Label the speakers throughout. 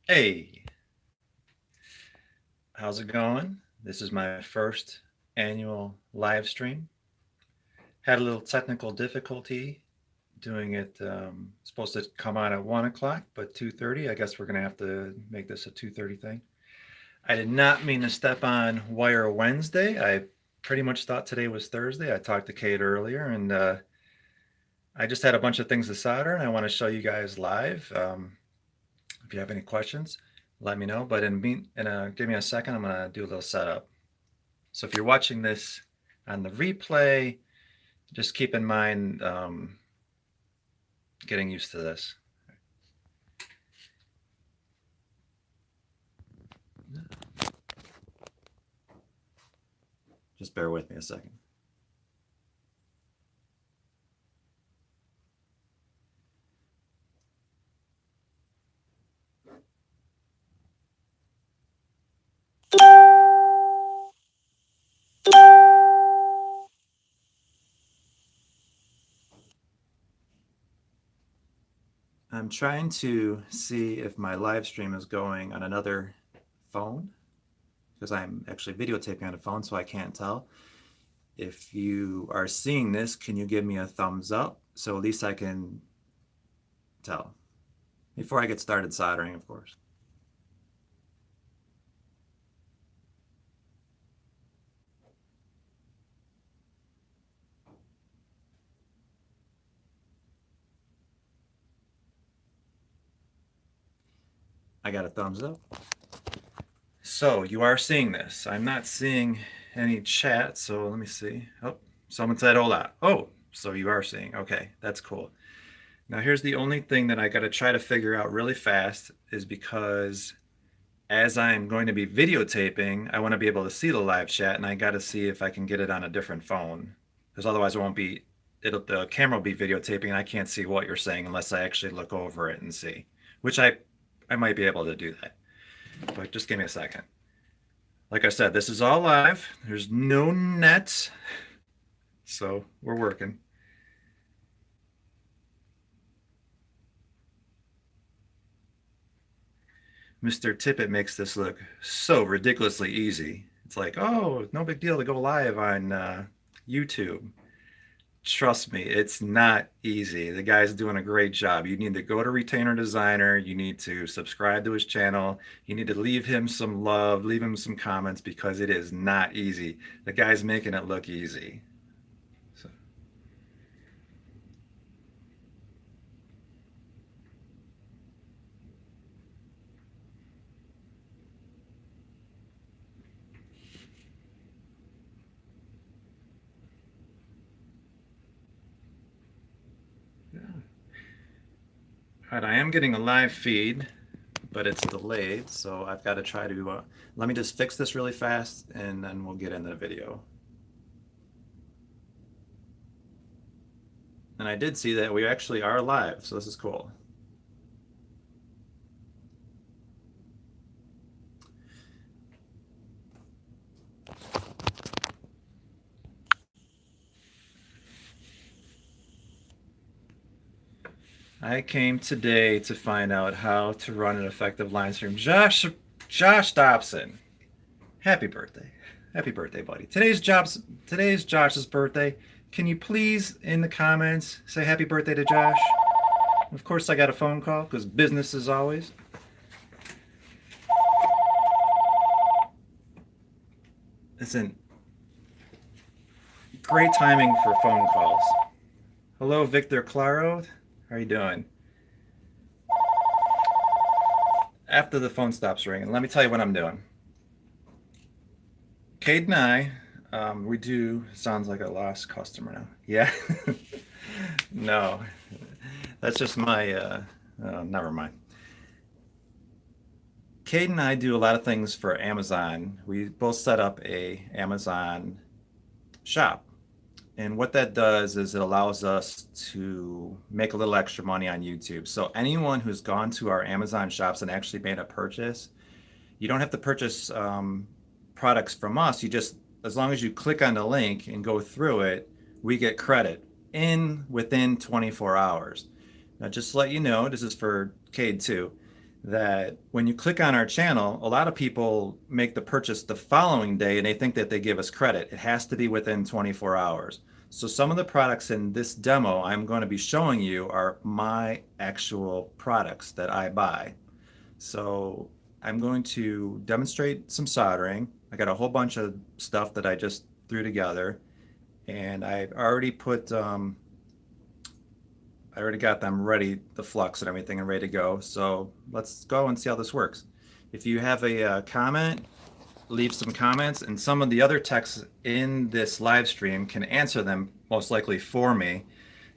Speaker 1: Hey, how's it going? This is my first annual live stream. Had a little technical difficulty doing it. Supposed to come on at 1 o'clock, but 2:30. I guess we're gonna have to make this a 2:30 thing. I did not mean to step on Wire Wednesday. I pretty much thought today was Thursday. I talked to Kate earlier, and I just had a bunch of things to solder, and I want to show you guys live. If you have any questions, let me know. But give me a second. I'm gonna do a little setup. So if you're watching this on the replay, just keep in mind getting used to this. Just bear with me a second. I'm trying to see if my live stream is going on another phone because I'm actually videotaping on a phone, so I can't tell. If you are seeing this, can you give me a thumbs up so at least I can tell before I get started soldering, of course. I got a thumbs up. So you are seeing this. I'm not seeing any chat, so let me see. Oh, someone said hola. Oh, so you are seeing. Okay, that's cool. Now here's the only thing that I got to try to figure out really fast is because as I'm going to be videotaping, I want to be able to see the live chat, and I got to see if I can get it on a different phone because otherwise it won't be. The camera will be videotaping, and I can't see what you're saying unless I actually look over it and see, which I might be able to do that. But just give me a second. Like I said, this is all live. There's no net, so we're working. Mr. Tippett makes this look so ridiculously easy. It's like, oh, no big deal to go live on YouTube. Trust me, it's not easy. The guy's doing a great job. You need to go to Retainer Designer. You need to subscribe to his channel. You need to leave him some love, leave him some comments because it is not easy. The guy's making it look easy. So, yeah. All right, I am getting a live feed, but it's delayed, so I've got to try to, let me just fix this really fast and then we'll get into the video. And I did see that we actually are live, so this is cool. I came today to find out how to run an effective line stream. Josh Dobson, happy birthday. Happy birthday, buddy. Today's Josh's birthday. Can you please, in the comments, say happy birthday to Josh? Of course, I got a phone call because business as always. Listen, great timing for phone calls. Hello, Victor Claro. How are you doing? After the phone stops ringing, let me tell you what I'm doing. Cade and I, we do, sounds like a lost customer now. Yeah. No, that's just my, never mind. Cade and I do a lot of things for Amazon. We both set up a Amazon shop. And what that does is it allows us to make a little extra money on YouTube. So anyone who's gone to our Amazon shops and actually made a purchase, you don't have to purchase products from us. You just, as long as you click on the link and go through it, we get credit within 24 hours. Now, just to let you know, this is for Cade too, that when you click on our channel, a lot of people make the purchase the following day and they think that they give us credit. It has to be within 24 hours. So some of the products in this demo I'm going to be showing you are my actual products that I buy. So I'm going to demonstrate some soldering. I got a whole bunch of stuff that I just threw together, and I've already put I already got them ready, the flux and everything, and ready to go. So let's go and see how this works. If you have a comment, leave some comments, and some of the other techs in this live stream can answer them most likely for me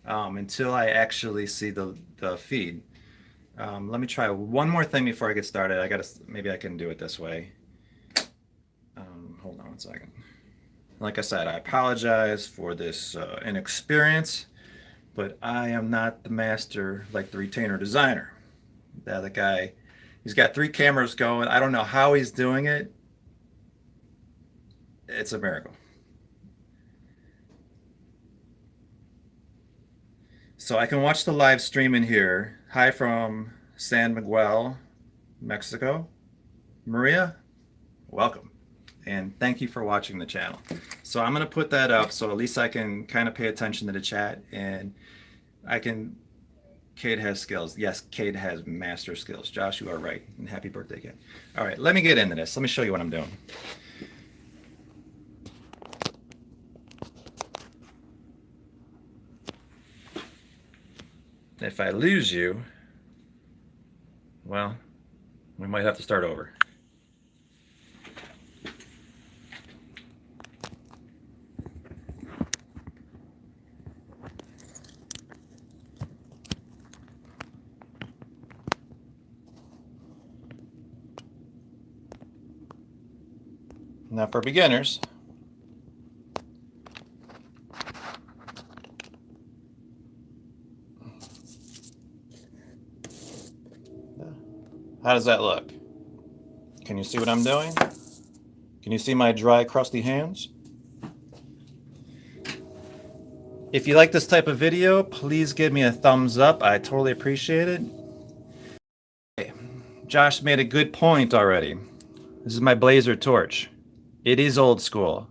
Speaker 1: until I actually see the feed. Let me try one more thing before I get started. Maybe I can do it this way. Hold on 1 second. Like I said, I apologize for this inexperience, but I am not the master like the retainer designer. The other guy, he's got 3 cameras going. I don't know how he's doing it. It's a miracle. So I can watch the live stream in here. Hi from San Miguel, Mexico. Maria, welcome. And thank you for watching the channel. So I'm going to put that up so at least I can kind of pay attention to the chat, and I can. Cade has skills. Yes, Cade has master skills. Josh, you are right. And happy birthday again. All right, let me get into this. Let me show you what I'm doing. If I lose you, well, we might have to start over. Now for beginners, how does that look? Can you see what I'm doing? Can you see my dry, crusty hands? If you like this type of video, please give me a thumbs up. I totally appreciate it. Okay. Josh made a good point already. This is my Blazer torch. It is old school.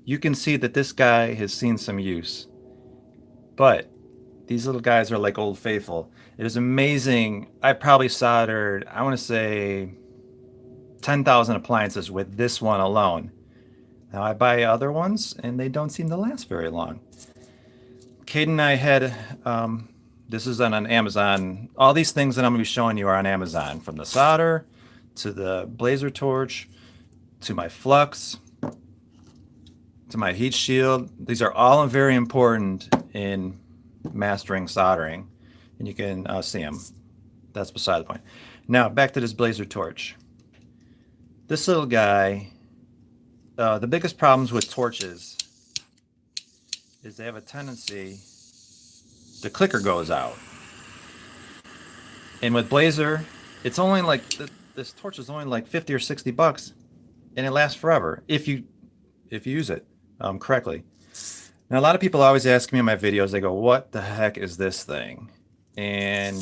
Speaker 1: You can see that this guy has seen some use. But these little guys are like old faithful. It is amazing. I probably soldered, I want to say, 10,000 appliances with this one alone. Now I buy other ones and they don't seem to last very long. Cade and I had, this is on Amazon. All these things that I'm going to be showing you are on Amazon, from the solder to the Blazer torch to my flux to my heat shield. These are all very important in mastering soldering, and you can see them. That's beside the point. Now back to this Blazer torch. This little guy, the biggest problems with torches is they have a tendency, the clicker goes out. And with Blazer, it's only like, this torch is only like 50 or 60 bucks, and it lasts forever if you use it correctly. Now, a lot of people always ask me in my videos, they go, what the heck is this thing? And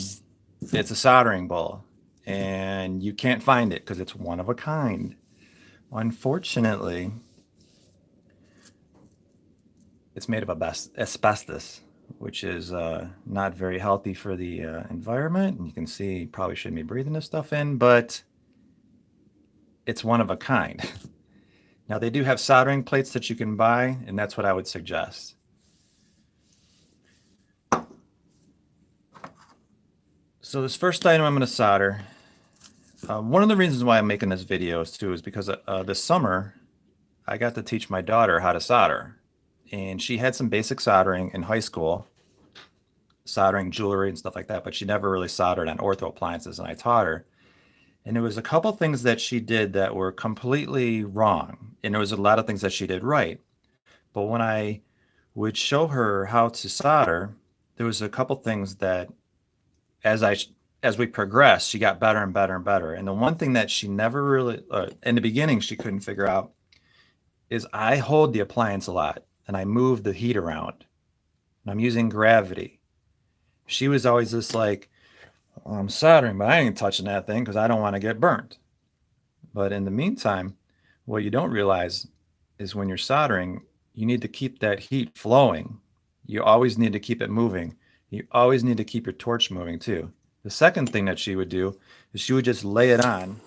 Speaker 1: it's a soldering ball, and you can't find it because it's one of a kind. Unfortunately, it's made of asbestos, which is not very healthy for the environment. And you can see you probably shouldn't be breathing this stuff in, but it's one of a kind. Now, they do have soldering plates that you can buy, and that's what I would suggest. So this first item I'm going to solder, one of the reasons why I'm making this video is because this summer I got to teach my daughter how to solder. And she had some basic soldering in high school, soldering jewelry and stuff like that, but she never really soldered on Ortho appliances, and I taught her. And there was a couple things that she did that were completely wrong, and there was a lot of things that she did right. But when I would show her how to solder, there was a couple things that as we progressed, she got better and better and better. And the one thing that she never really, in the beginning, she couldn't figure out is I hold the appliance a lot and I move the heat around and I'm using gravity. She was always just like, I'm soldering, but I ain't touching that thing because I don't want to get burnt. But in the meantime, what you don't realize is when you're soldering, you need to keep that heat flowing. You always need to keep it moving. You always need to keep your torch moving too. The second thing that she would do is she would just lay it on,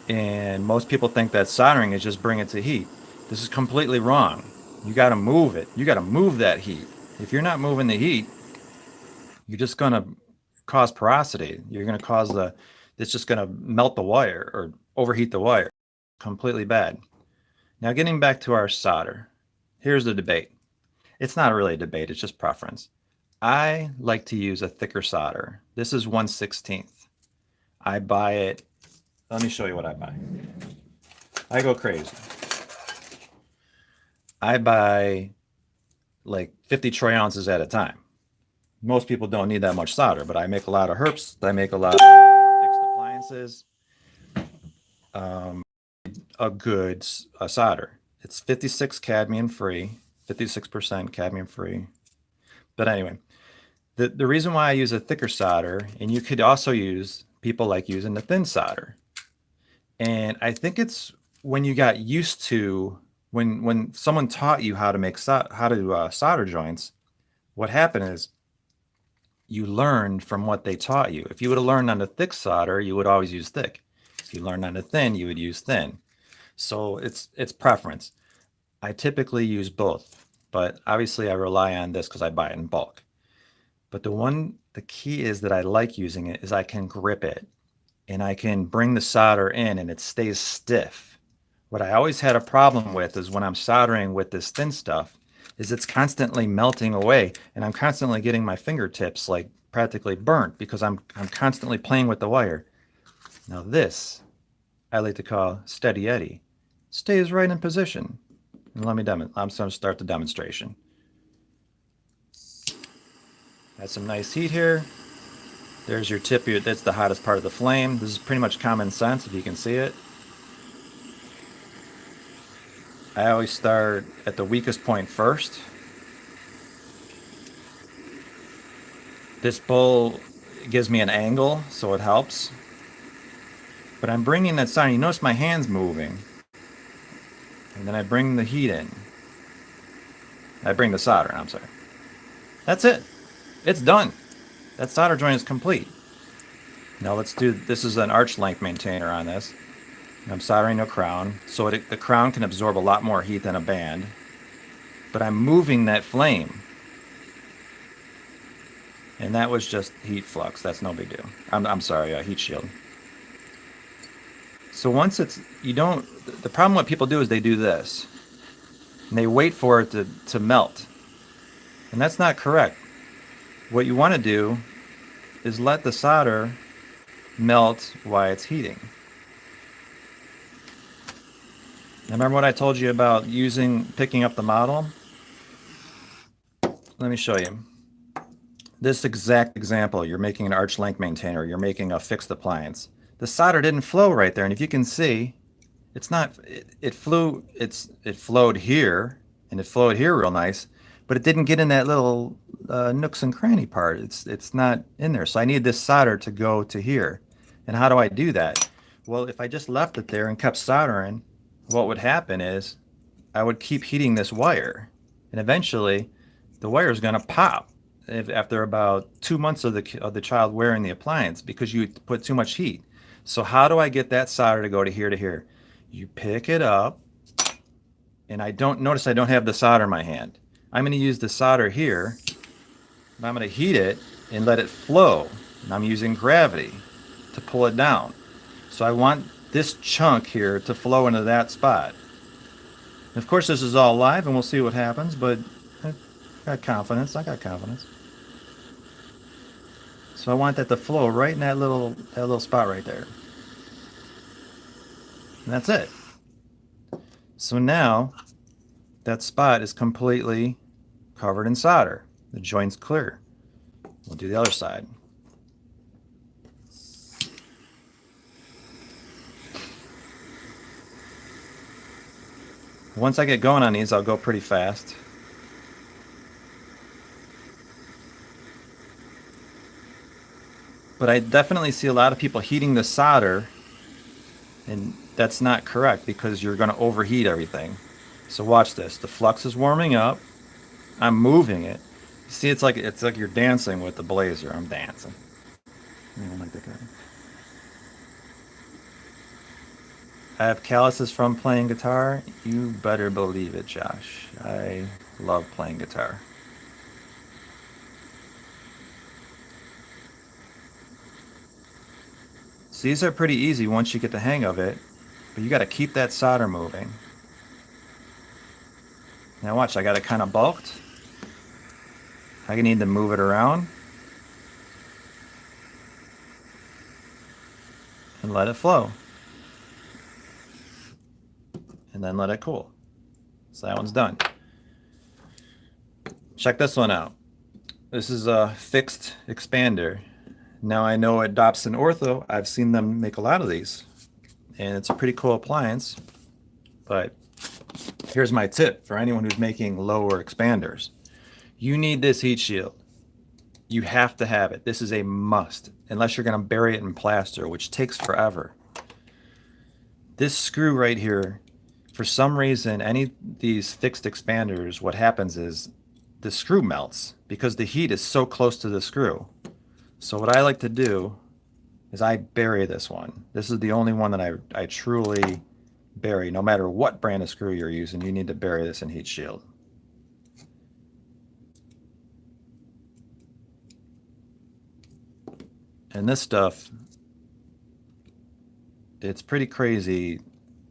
Speaker 1: and most people think that soldering is just bring it to heat. This is completely wrong. You got to move it. You got to move that heat. If you're not moving the heat, you're just going to cause porosity. You're going to cause it's just going to melt the wire or overheat the wire. Completely bad. Now, getting back to our solder, here's the debate. It's not really a debate, it's just preference. I like to use a thicker solder. This is 1/16. I buy it. Let me show you what I buy. I go crazy. I buy like 50 troy ounces at a time. Most people don't need that much solder, but I make a lot of herps. I make a lot of fixed appliances. Um, a good solder. It's 56 cadmium free, 56% cadmium free. But anyway, the reason why I use a thicker solder, and you could also use, people like using the thin solder. And I think it's when you got used to, when someone taught you how to make solder joints, what happened is you learned from what they taught you. If you would have learned on the thick solder, you would always use thick. If you learned on the thin, you would use thin. So it's preference. I typically use both, but obviously I rely on this because I buy it in bulk. But the key is that I like using it is I can grip it and I can bring the solder in and it stays stiff. What I always had a problem with is when I'm soldering with this thin stuff is it's constantly melting away and I'm constantly getting my fingertips like practically burnt because I'm constantly playing with the wire. Now this I like to call steady eddy. Stays right in position. And let me demonstrate. I'm going to start the demonstration. Got some nice heat here. There's your tip here. That's the hottest part of the flame. This is pretty much common sense if you can see it. I always start at the weakest point first. This bowl gives me an angle, so it helps. But I'm bringing that solder. You notice my hand's moving. And then I bring the heat in. I bring the solder in, I'm sorry. That's it. It's done. That solder joint is complete. Now let's do, this is an arch length maintainer on this. I'm soldering a crown, so the crown can absorb a lot more heat than a band. But I'm moving that flame. And that was just heat flux. That's no big deal. I'm sorry, heat shield. So once it's, you don't, the problem what people do is they do this. And they wait for it to melt. And that's not correct. What you want to do is let the solder melt while it's heating. Remember what I told you about picking up the model? Let me show you. This exact example, you're making an arch length maintainer, you're making a fixed appliance. The solder didn't flow right there, and if you can see, it's not, it flowed here, and it flowed here real nice, but it didn't get in that little nooks and cranny part. It's not in there. So I need this solder to go to here. And how do I do that? Well, if I just left it there and kept soldering, what would happen is I would keep heating this wire, and eventually the wire is going to pop after about 2 months of the child wearing the appliance because you put too much heat. So how do I get that solder to go to here to here? You pick it up, and I don't have the solder in my hand. I'm going to use the solder here. I'm going to heat it and let it flow. And I'm using gravity to pull it down. So I want this chunk here to flow into that spot. And of course, this is all live, and we'll see what happens, but I got confidence. So I want that to flow right in that little spot right there. And that's it. So now that spot is completely covered in solder. The joint's clear. We'll do the other side. Once I get going on these, I'll go pretty fast. But I definitely see a lot of people heating the solder, and that's not correct because you're going to overheat everything. So watch this. The flux is warming up. I'm moving it. See, it's like you're dancing with the blazer. I'm dancing. I don't like that guy. I have calluses from playing guitar. You better believe it, Josh. I love playing guitar. So these are pretty easy once you get the hang of it, but you got to keep that solder moving. Now watch, I got it kind of bulked. I need to move it around and let it flow. And then let it cool. So that one's done. Check this one out. This is a fixed expander. Now I know at Dobson Ortho, I've seen them make a lot of these. And it's a pretty cool appliance. But here's my tip for anyone who's making lower expanders. You need this heat shield. You have to have it. This is a must, unless you're going to bury it in plaster, which takes forever. This screw right here, for some reason, any of these fixed expanders, what happens is the screw melts because the heat is so close to the screw. So what I like to do is I bury this one. This is the only one that I truly bury. No matter what brand of screw you're using, you need to bury this in heat shield. And this stuff, it's pretty crazy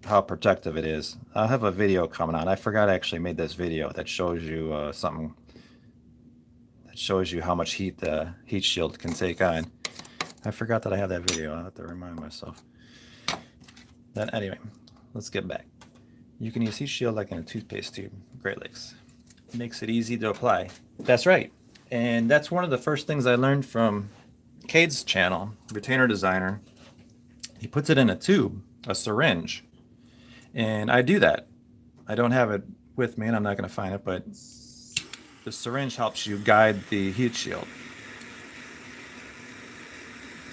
Speaker 1: how protective it is. I'll have a video coming out. I forgot I actually made this video that shows you something that shows you how much heat the heat shield can take on. I forgot that I have that video. I'll have to remind myself. Then anyway, let's get back. You can use heat shield like in a toothpaste tube. Great Lakes. It makes it easy to apply. That's right. And that's one of the first things I learned from Cade's channel, Retainer Designer. He puts it in a tube, a syringe. And I do that. I don't have it with me and I'm not going to find it, but the syringe helps you guide the heat shield.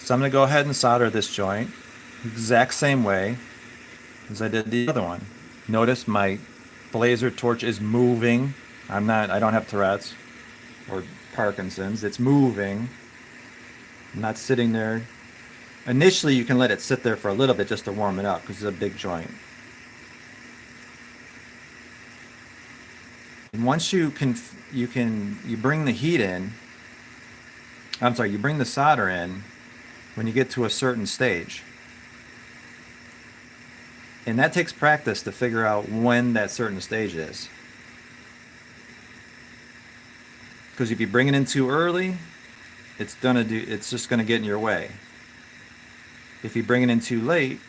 Speaker 1: So I'm going to go ahead and solder this joint exact same way as I did the other one. Notice my blazer torch is moving. I don't have Tourette's or Parkinson's. It's moving. I'm not sitting there. Initially, you can let it sit there for a little bit just to warm it up because it's a big joint. And once you bring the heat in, you bring the solder in when you get to a certain stage. And that takes practice to figure out when that certain stage is. Because if you bring it in too early, it's just gonna get in your way. If you bring it in too late,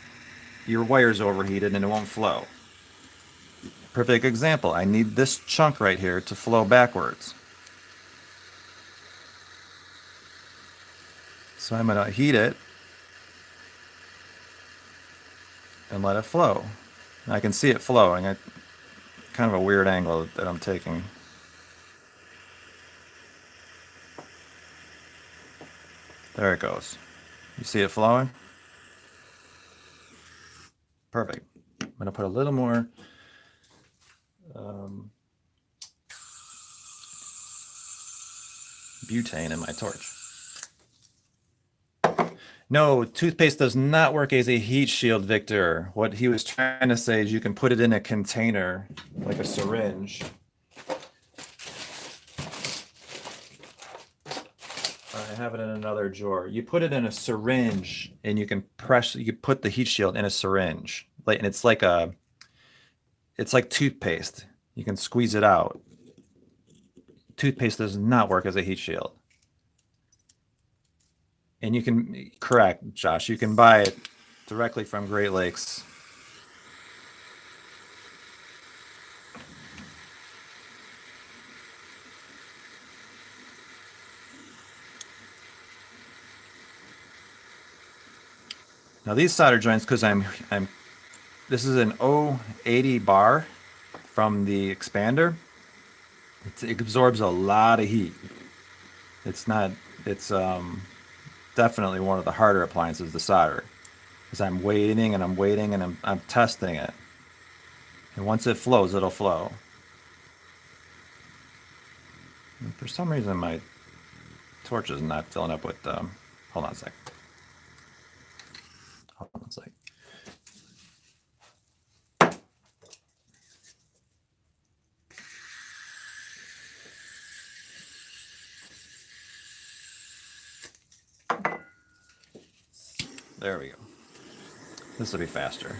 Speaker 1: your wire's overheated and it won't flow. Perfect example, I need this chunk right here to flow backwards. So I'm gonna heat it and let it flow. And I can see it flowing. Kind of a weird angle that I'm taking. There it goes. You see it flowing? Perfect. I'm going to put a little more butane in my torch. No, toothpaste does not work as a heat shield, Victor. What he was trying to say is you can put it in a container, like a syringe. I have it in another drawer. You put it in a syringe and you can put the heat shield in a syringe. And it's like toothpaste. You can squeeze it out. Toothpaste does not work as a heat shield. And you can, correct, Josh, you can buy it directly from Great Lakes. Now these solder joints, because this is an 080 bar from the expander. It absorbs a lot of heat. definitely one of the harder appliances to solder, because I'm waiting and I'm waiting and I'm testing it. And once it flows, it'll flow. And for some reason, my torch is not filling up with, hold on a sec. Hold on a sec. There we go. This will be faster.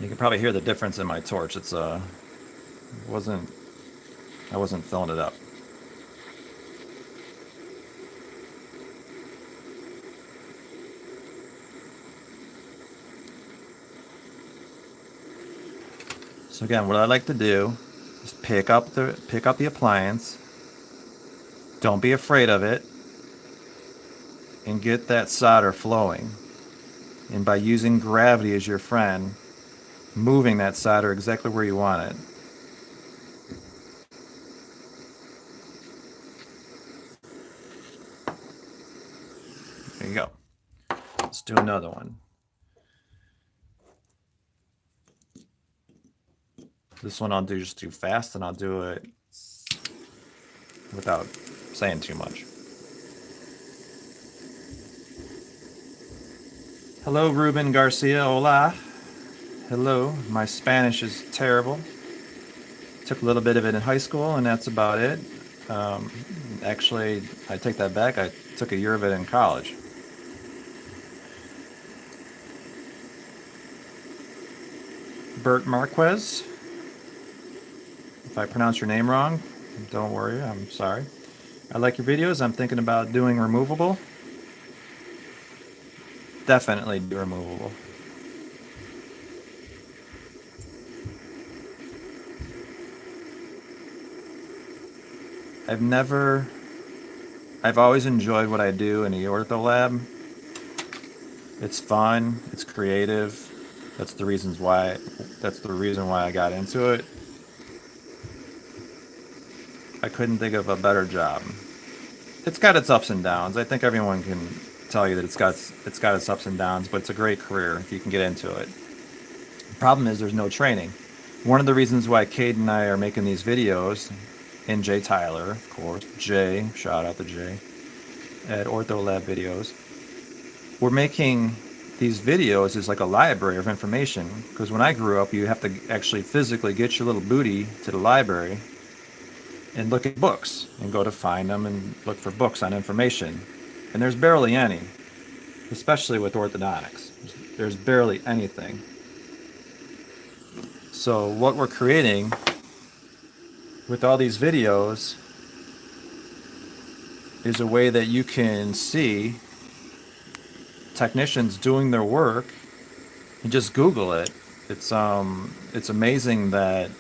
Speaker 1: You can probably hear the difference in my torch. It's I wasn't filling it up. So again, what I like to do is pick up the appliance. Don't be afraid of it, and get that solder flowing. And by using gravity as your friend, moving that solder exactly where you want it. There you go. Let's do another one. This one I'll do just too fast, and I'll do it without saying too much. Hello, Ruben Garcia. Hola. Hello. My Spanish is terrible. Took a little bit of it in high school, and that's about it. Actually, I take that back. I took a year of it in college. Bert Marquez. If I pronounce your name wrong, don't worry. I'm sorry. I like your videos. I'm thinking about doing removable. Definitely do removable. I've always enjoyed what I do in the ortho lab. It's fun, it's creative. That's the reason why I got into it. I couldn't think of a better job. It's got its ups and downs. I think everyone can tell you that it's got its ups and downs, but it's a great career if you can get into it. The problem is there's no training. One of the reasons why Cade and I are making these videos, and Jay Tyler, of course, Jay, shout out to Jay, at Ortho Lab Videos, we're making these videos as like a library of information, because when I grew up, you have to actually physically get your little booty to the library and look at books and go to find them and look for books on information. And there's barely any, especially with orthodontics. There's barely anything. So what we're creating with all these videos is a way that you can see technicians doing their work and just Google it. It's amazing that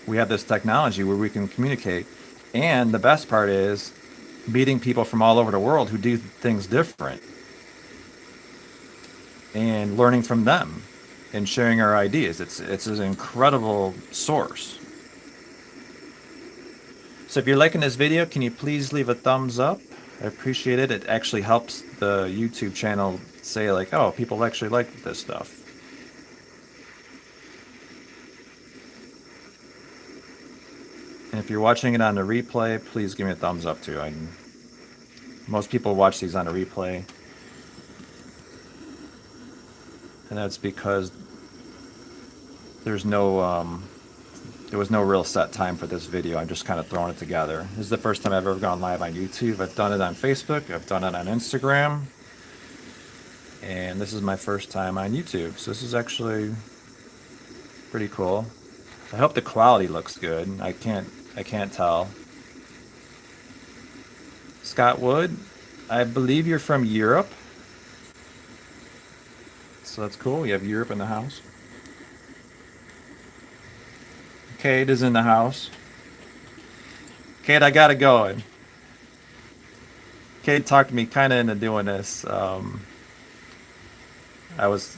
Speaker 1: we have this technology where we can communicate. And the best part is meeting people from all over the world who do things different and learning from them and sharing our ideas. It's an incredible source. So if you're liking this video, can you please leave a thumbs up? I appreciate it. It actually helps the YouTube channel say like, oh, people actually like this stuff. And if you're watching it on the replay, please give me a thumbs up too. Most people watch these on a replay. And that's because there was no real set time for this video. I'm just kind of throwing it together. This is the first time I've ever gone live on YouTube. I've done it on Facebook. I've done it on Instagram. And this is my first time on YouTube. So this is actually pretty cool. I hope the quality looks good. I can't tell. Scott Wood, I believe you're from Europe. So that's cool. We have Europe in the house. Cade is in the house. Cade, I got it going. Cade talked me kind of into doing this. I was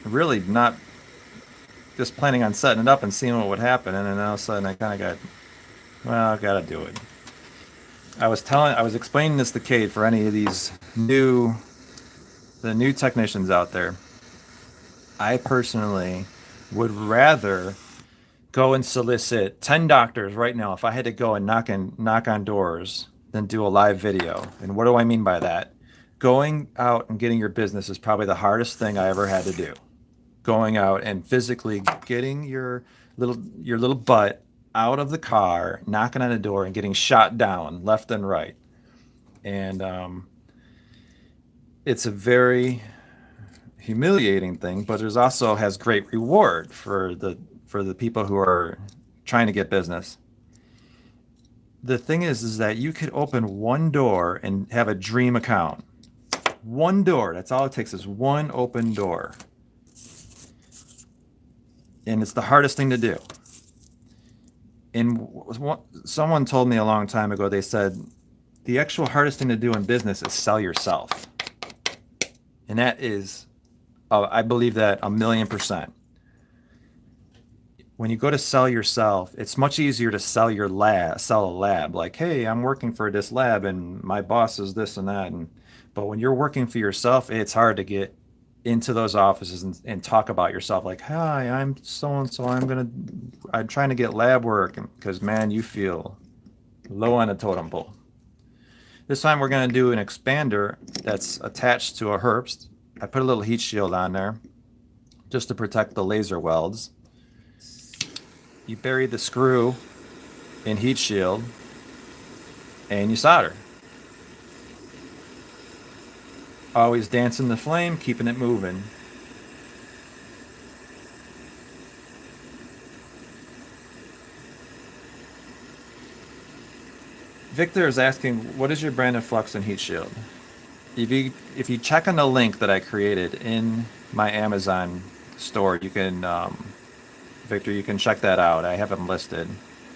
Speaker 1: really not just planning on setting it up and seeing what would happen, and then all of a sudden I kind of got, well, I gotta do it. I was explaining this to Kate for any of these new technicians out there. I personally would rather go and solicit 10 doctors right now if I had to go and knock on doors than do a live video. And what do I mean by that? Going out and getting your business is probably the hardest thing I ever had to do. Going out and physically getting your little butt out of the car, knocking on a door and getting shot down left and right. And it's a very humiliating thing, but there's also has great reward for the people who are trying to get business. The thing is that you could open one door and have a dream account. One door. That's all it takes is one open door. And it's the hardest thing to do. And someone told me a long time ago, they said, the actual hardest thing to do in business is sell yourself. And that is, I believe that 1,000,000%. When you go to sell yourself, it's much easier to sell a lab. Like, hey, I'm working for this lab and my boss is this and that. But when you're working for yourself, it's hard to get into those offices and talk about yourself. Like, hi, I'm so-and-so. I'm trying to get lab work because, man, you feel low on a totem pole. This time we're going to do an expander that's attached to a Herbst. I put a little heat shield on there just to protect the laser welds. You bury the screw in heat shield and you solder. Always dancing the flame, keeping it moving. Victor is asking, what is your brand of flux and heat shield? If you check on the link that I created in my Amazon store, you can Victor, you can check that out. I have them listed,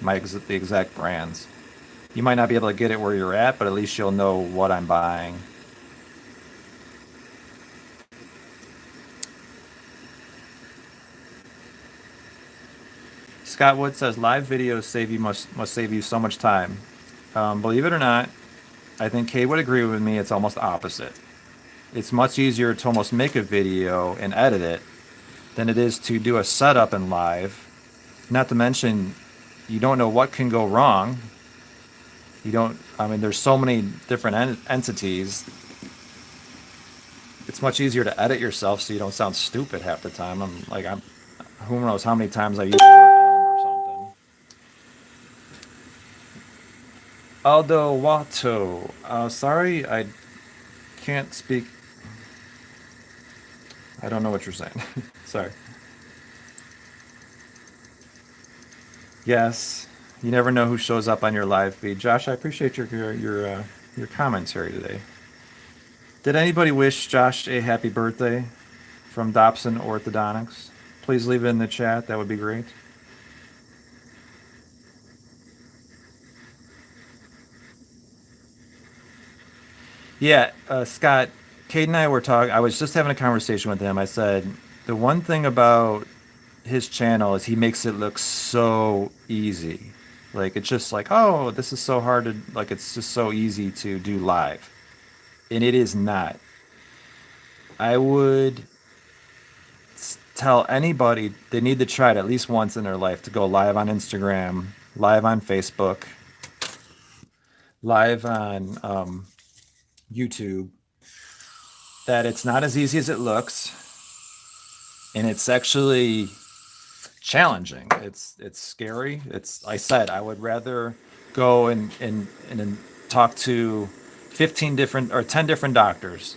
Speaker 1: the exact brands. You might not be able to get it where you're at, but at least you'll know what I'm buying. Scott Wood says live videos must save you so much time. Believe it or not, I think Kay would agree with me. It's almost opposite. It's much easier to almost make a video and edit it than it is to do a setup in live. Not to mention, you don't know what can go wrong. There's so many different entities. It's much easier to edit yourself so you don't sound stupid half the time. Who knows how many times I use the word or something. Aldo Wato. Sorry, I can't speak. I don't know what you're saying. Sorry. Yes, you never know who shows up on your live feed. Josh, I appreciate your commentary today. Did anybody wish Josh a happy birthday from Dobson Orthodontics? Please leave it in the chat. That would be great. Yeah, Scott, Kate and I were talking. I was just having a conversation with him. I said, the one thing about his channel is he makes it look so easy. Like, it's just like, oh, this is so hard to, like, it's just so easy to do live. And it is not. I would tell anybody they need to try it at least once in their life to go live on Instagram, live on Facebook, live on YouTube. That it's not as easy as it looks, and it's actually challenging. It's scary. I said I would rather go and talk to 15 different or 10 different doctors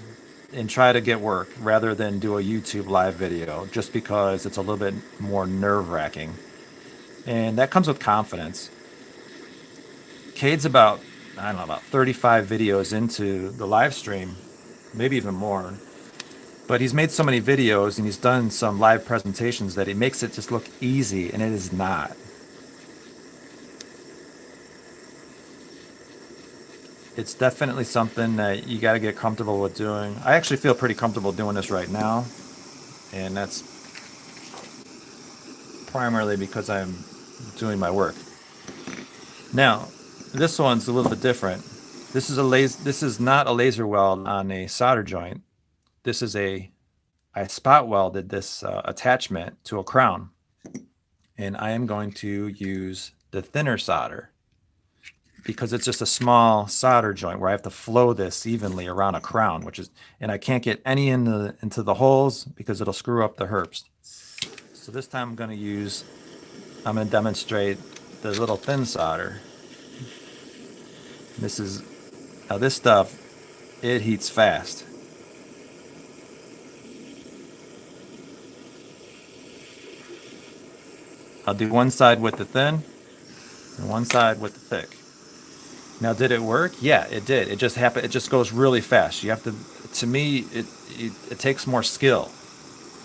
Speaker 1: and try to get work rather than do a YouTube live video, just because it's a little bit more nerve-wracking. And that comes with confidence. Cade's about 35 videos into the live stream, maybe even more. But he's made so many videos and he's done some live presentations that it makes it just look easy, and it is not. It's definitely something that you got to get comfortable with doing. I actually feel pretty comfortable doing this right now, and that's primarily because I'm doing my work. Now, this one's a little bit different. This is not a laser weld on a solder joint. This is I spot welded this attachment to a crown, and I am going to use the thinner solder because it's just a small solder joint where I have to flow this evenly around a crown, and I can't get any into the holes because it'll screw up the herps. So this time I'm going to demonstrate the little thin solder. Now this stuff, it heats fast. I'll do one side with the thin and one side with the thick. Now, did it work? Yeah, it did. It just happened. It just goes really fast. You have to me, it takes more skill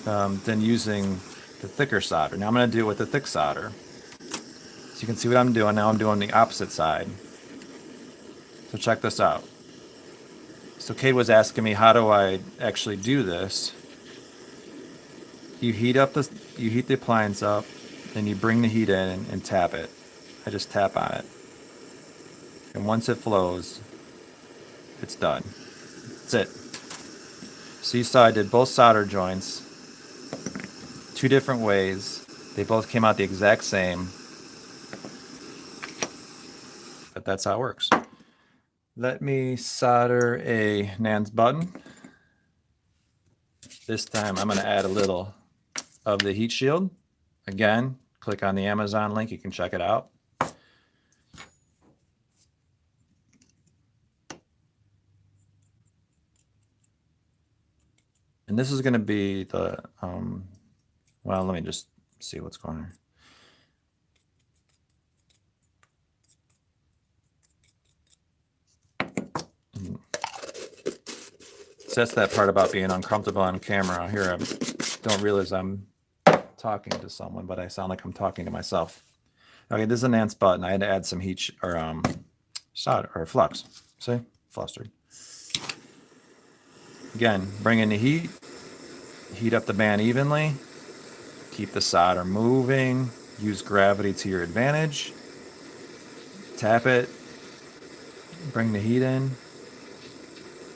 Speaker 1: than using the thicker solder. Now I'm going to do it with the thick solder. So you can see what I'm doing. Now I'm doing the opposite side. So check this out. So Kate was asking me, how do I actually do this? You heat the appliance up, and you bring the heat in and tap it. I just tap on it. And once it flows, it's done. That's it. So you saw I did both solder joints, 2 different ways. They both came out the exact same. But that's how it works. Let me solder a Nance button. This time I'm going to add a little of the heat shield. Again, click on the Amazon link. You can check it out. And this is going to be the, well, let me just see what's going on. So that's that part about being uncomfortable on camera. Here, I don't realize I'm talking to someone, but I sound like I'm talking to myself. Okay, this is a Nance button. I had to add some heat or solder or flux. See, flustered. Again, bring in the heat up the band evenly, keep the solder moving, use gravity to your advantage, tap it, bring the heat in,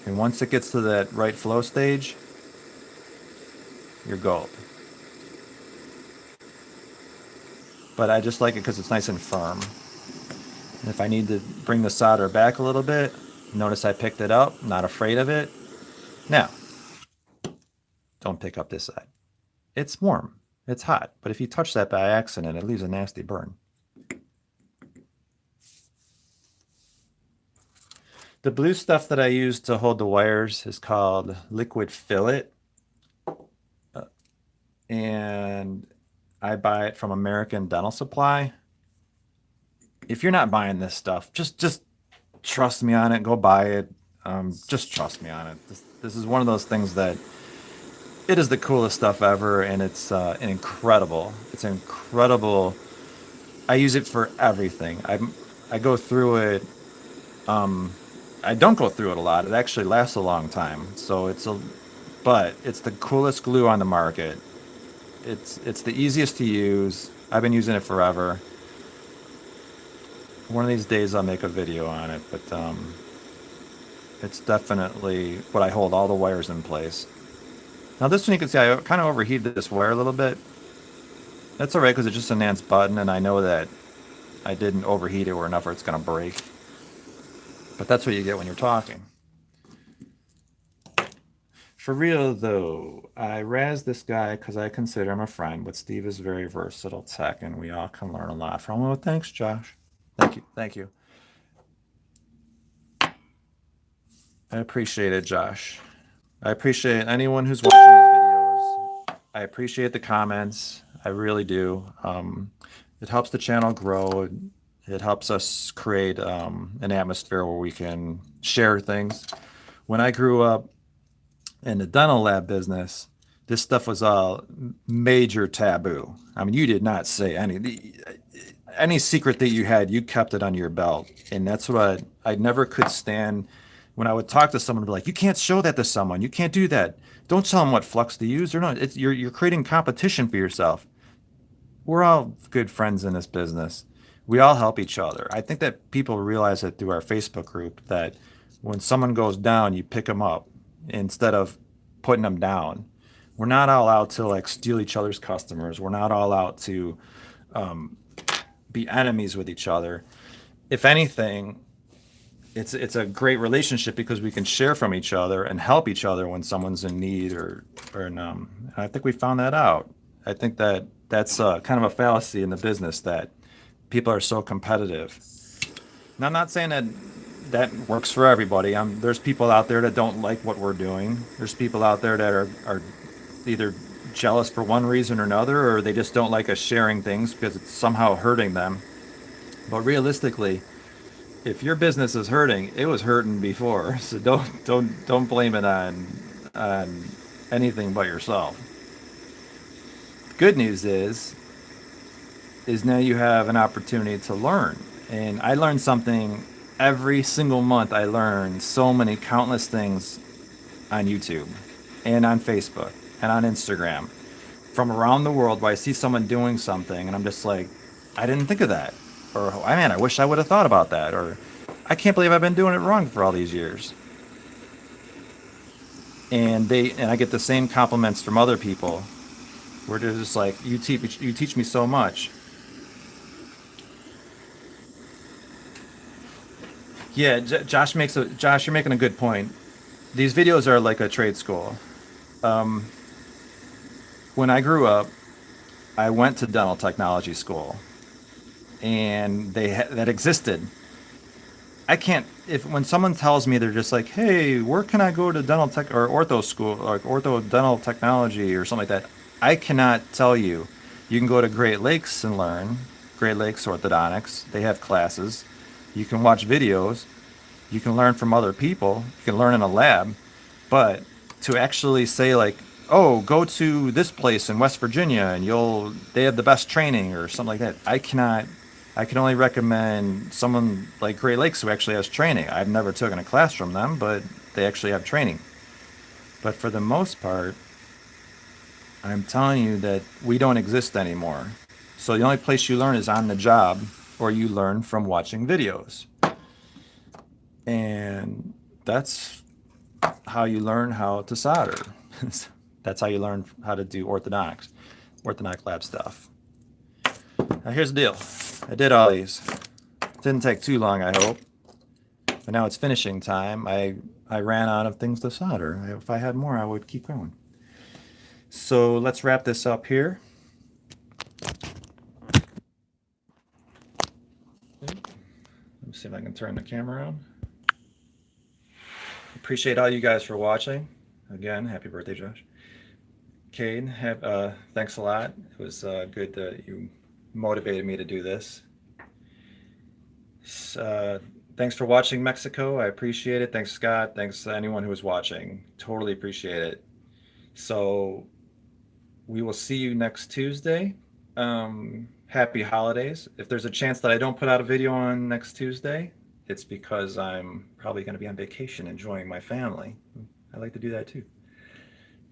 Speaker 1: and once it gets to that right flow stage, you're gold. But I just like it because it's nice and firm. And if I need to bring the solder back a little bit, notice I picked it up, not afraid of it. Now, don't pick up this side. It's warm, it's hot, but if you touch that by accident, it leaves a nasty burn. The blue stuff that I use to hold the wires is called liquid fillet. And I buy it from American Dental Supply. If you're not buying this stuff, just trust me on it. Go buy it. Just trust me on it. This is one of those things that it is the coolest stuff ever, and it's incredible. It's incredible. I use it for everything. I go through it. I don't go through it a lot. It actually lasts a long time. So but it's the coolest glue on the market. It's the easiest to use. I've been using it forever. One of these days I'll make a video on it, but it's definitely what I hold all the wires in place. Now this one you can see I kind of overheated this wire a little bit. That's alright because it's just a Nance button, and I know that I didn't overheat it or enough or it's going to break. But that's what you get when you're talking. For real though, I razz this guy because I consider him a friend, but Steve is very versatile tech and we all can learn a lot from him. Well, thanks, Josh. Thank you. I appreciate it, Josh. I appreciate anyone who's watching these videos. I appreciate the comments. I really do. It helps the channel grow. It helps us create an atmosphere where we can share things. When I grew up in the dental lab business, this stuff was all major taboo. I mean, you did not say any secret that you had, you kept it under your belt. And that's what I never could stand when I would talk to someone, be like, you can't show that to someone. You can't do that. Don't tell them what flux to use. Or not. You're creating competition for yourself. We're all good friends in this business. We all help each other. I think that people realize that through our Facebook group that When someone goes down, you pick them up instead of putting them down. We're not all out to like steal each other's customers. We're not all out to be enemies with each other. If anything, it's a great relationship because we can share from each other and help each other when someone's in need or I think we found that out. I think that that's kind of a fallacy in the business that people are so competitive. Now, I'm not saying that that works for everybody. There's people out there that don't like what we're doing. There's people out there that are either jealous for one reason or another, or they just don't like us sharing things because it's somehow hurting them. But realistically, if your business is hurting, it was hurting before. So don't blame it on anything but yourself. Good news is now you have an opportunity to learn. And I learned something every single month. I learn so many countless things on YouTube and on Facebook and on Instagram from around the world where I see someone doing something and I'm just like, I didn't think of that. Or, oh, man, I wish I would have thought about that. Or, I can't believe I've been doing it wrong for all these years. And I get the same compliments from other people where they're just like, you teach me so much. Yeah, Josh, you're making a good point. These videos are like a trade school. Um, when I grew up, I went to dental technology school, and that existed. I can't if when someone tells me they're just like, "Hey, where can I go to dental tech or ortho school, like ortho dental technology or something like that?" I cannot tell you. You can go to Great Lakes and learn Great Lakes Orthodontics. They have classes. You can watch videos. You can learn from other people. You can learn in a lab. But to actually say like, "Oh, go to this place in West Virginia and they have the best training," or something like that. I can only recommend someone like Great Lakes who actually has training. I've never taken a class from them, but they actually have training. But for the most part, I'm telling you that we don't exist anymore. So the only place you learn is on the job, or you learn from watching videos. And that's how you learn how to solder. That's how you learn how to do orthodontic lab stuff. Now here's the deal. I did all these. Didn't take too long, I hope. But now it's finishing time. I ran out of things to solder. If I had more, I would keep going. So let's wrap this up here. Let me see if I can turn the camera on. Appreciate all you guys for watching. Again, happy birthday, Josh. Cade, thanks a lot. It was good that you motivated me to do this. Thanks for watching, Mexico. I appreciate it. Thanks, Scott. Thanks to anyone who was watching. Totally appreciate it. So we will see you next Tuesday. Happy holidays. If there's a chance that I don't put out a video on next Tuesday, it's because I'm probably going to be on vacation enjoying my family. I like to do that too.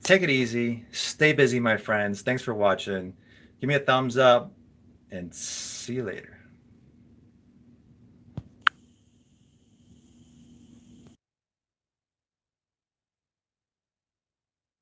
Speaker 1: Take it easy. Stay busy, my friends. Thanks for watching. Give me a thumbs up and see you later.